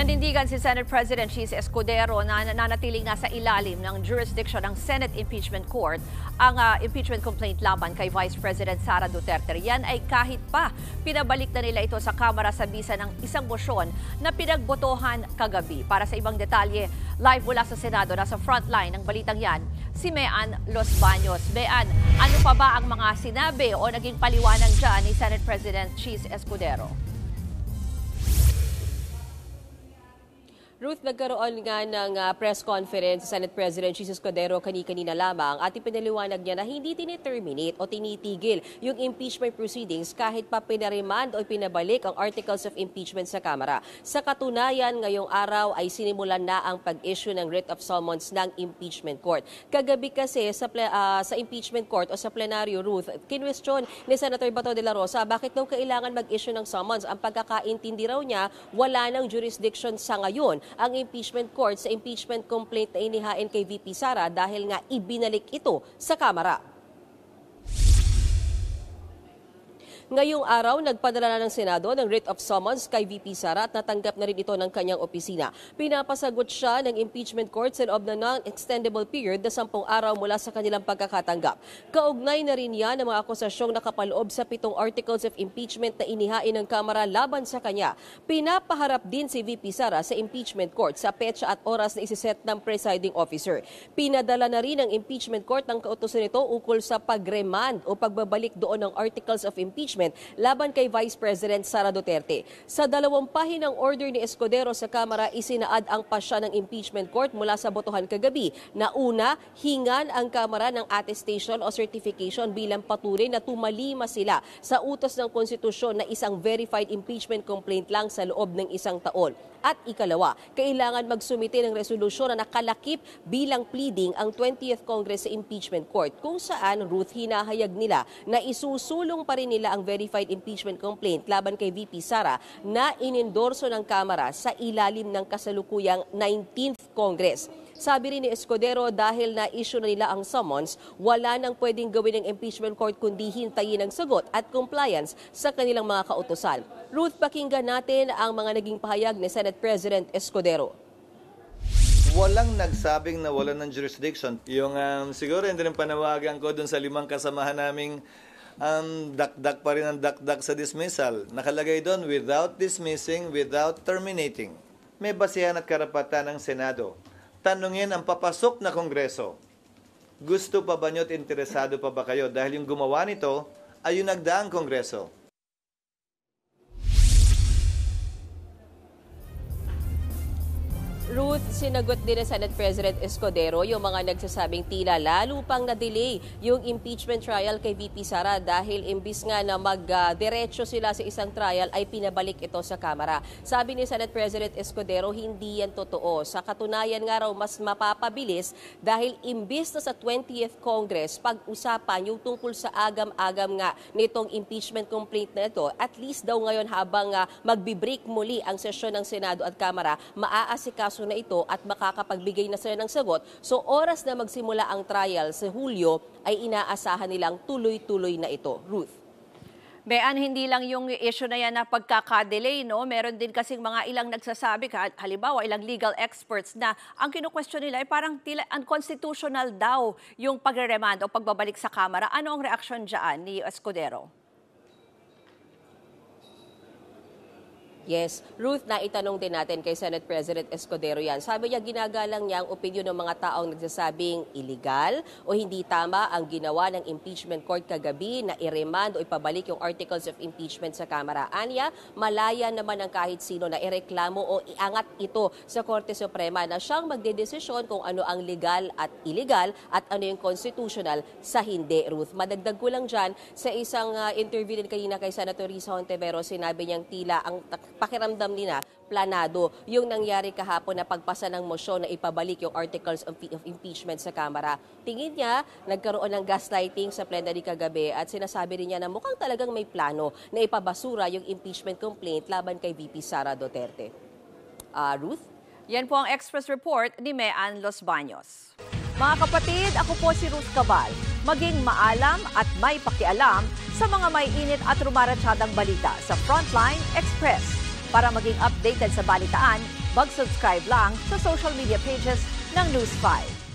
Nanindigan si Senate President Cheese Escudero na nanatiling nasa ilalim ng jurisdiction ng Senate Impeachment Court ang impeachment complaint laban kay Vice President Sara Duterte. Yan ay kahit pa pinabalik na nila ito sa Kamara sa bisa ng isang motion na pinagbotohan kagabi. Para sa ibang detalye, live mula sa Senado, nasa frontline ng balitang yan, si Mean Los Baños. Mean, ano pa ba ang mga sinabi o naging paliwanag dyan ni Senate President Cheese Escudero? Ruth, nagkaroon nga ng press conference sa Senate President Cheese Escudero kanina lamang at ipinaliwanag niya na hindi tiniterminate o tinitigil yung impeachment proceedings kahit pa pinaremand o pinabalik ang articles of impeachment sa Kamara. Sa katunayan, ngayong araw ay sinimulan na ang pag-issue ng writ of summons ng impeachment court. Kagabi kasi sa impeachment court o sa plenaryo, Ruth, kinwestiyon ni Senator Bato de la Rosa bakit daw kailangan mag-issue ng summons. Ang pagkakaintindi raw niya, wala ng jurisdiction sa ngayon ang impeachment court sa impeachment complaint na inihain kay VP Sara dahil nga ibinalik ito sa Kamara. Ngayong araw, nagpadala na ng Senado ng writ of summons kay VP Sara at natanggap na rin ito ng kanyang opisina. Pinapasagot siya ng impeachment court sa loob ng non-extendable period na 10 araw mula sa kanilang pagkakatanggap. Kaugnay na rin yan ang mga akusasyong nakapaloob sa 7 articles of impeachment na inihain ng Kamara laban sa kanya. Pinapaharap din si VP Sara sa impeachment court sa petsa at oras na isiset ng presiding officer. Pinadala na rin ng impeachment court ang kautusan nito ukol sa pagremand o pagbabalik doon ng articles of impeachment laban kay Vice President Sara Duterte. Sa 2 pahinang order ni Escudero sa Kamara, isinaad ang pasya ng impeachment court mula sa botohan kagabi. Na una, hingan ang Kamara ng attestation o certification bilang patunay na tumalima sila sa utos ng konstitusyon na isang verified impeachment complaint lang sa loob ng 1 taon. At ikalawa, kailangan magsumite ng resolusyon na nakalakip bilang pleading ang 20th Congress sa impeachment court kung saan, Ruth, hinahayag nila na isusulong pa rin nila ang verified impeachment complaint laban kay VP Sara na inendorso ng Kamara sa ilalim ng kasalukuyang 19th Congress. Sabi rin ni Escudero dahil na-issue na nila ang summons, wala nang pwedeng gawin ng impeachment court kundi hintayin ang sagot at compliance sa kanilang mga kautusan. Ruth, pakinggan natin ang mga naging pahayag ni Senate President Escudero. Walang nagsabing na wala ng jurisdiction. Yung siguro hindi rin panawagan ko dun sa 5 kasamahan naming dakdak pa rin ang dakdak sa dismissal. Nakalagay doon, without dismissing, without terminating. May basihan at karapatan ng Senado. Tanungin ang papasok na Kongreso. Gusto pa ba nyo at interesado pa ba kayo? Dahil yung gumawa nito ay yung nagdaang Kongreso. Ruth, sinagot din ni Senate President Escudero yung mga nagsasabing tila lalo pang na-delay yung impeachment trial kay VP Sara dahil imbis nga na mag-diretso sila sa isang trial ay pinabalik ito sa Kamara. Sabi ni Senate President Escudero, hindi yan totoo. Sa katunayan nga raw, mas mapapabilis dahil imbis na sa 20th Congress, pag-usapan yung tungkol sa agam-agam nga nitong impeachment complaint na ito, at least daw ngayon habang magbi-break muli ang sesyon ng Senado at Kamara, maaasikaso na ito at makakapagbigay na sila ng sagot. So oras na magsimula ang trial sa Hulyo ay inaasahan nilang tuloy-tuloy na ito. Ruth. Mean, hindi lang yung issue na yan na pagkakadelay, no? Meron din kasing mga ilang nagsasabi, halimbawa ilang legal experts na ang kinu-question nila ay parang tila unconstitutional daw yung pagre-remand o pagbabalik sa Kamara. Ano ang reaksyon dyan ni Escudero? Yes. Ruth, naitanong din natin kay Senate President Escudero yan. Sabi niya, ginagalang niya ang opinyon ng mga taong nagsasabing illegal o hindi tama ang ginawa ng impeachment court kagabi na i-remand o ipabalik yung articles of impeachment sa Kamara. Anya, malaya naman ang kahit sino na ireklamo o iangat ito sa Korte Suprema na siyang magdedesisyon kung ano ang legal at illegal at ano yung constitutional sa hindi, Ruth. Madagdag ko lang dyan, sa isang interview din kanina kay Senator Risa Hontiveros, sinabi niyang tila ang pakiramdam nila planado yung nangyari kahapon na pagpasa ng mosyon na ipabalik yung articles of impeachment sa Kamara. Tingin niya, nagkaroon ng gaslighting sa plenary kagabi at sinasabi rin niya na mukhang talagang may plano na ipabasura yung impeachment complaint laban kay VP Sara Duterte. Ruth? Yan po ang Express Report ni Mean Los Baños. Mga kapatid, ako po si Ruth Cabal. Maging maalam at may pakialam sa mga may init at rumaratsadang balita sa Frontline Express. Para maging updated sa balitaan, Mag-subscribe lang sa social media pages ng News 5.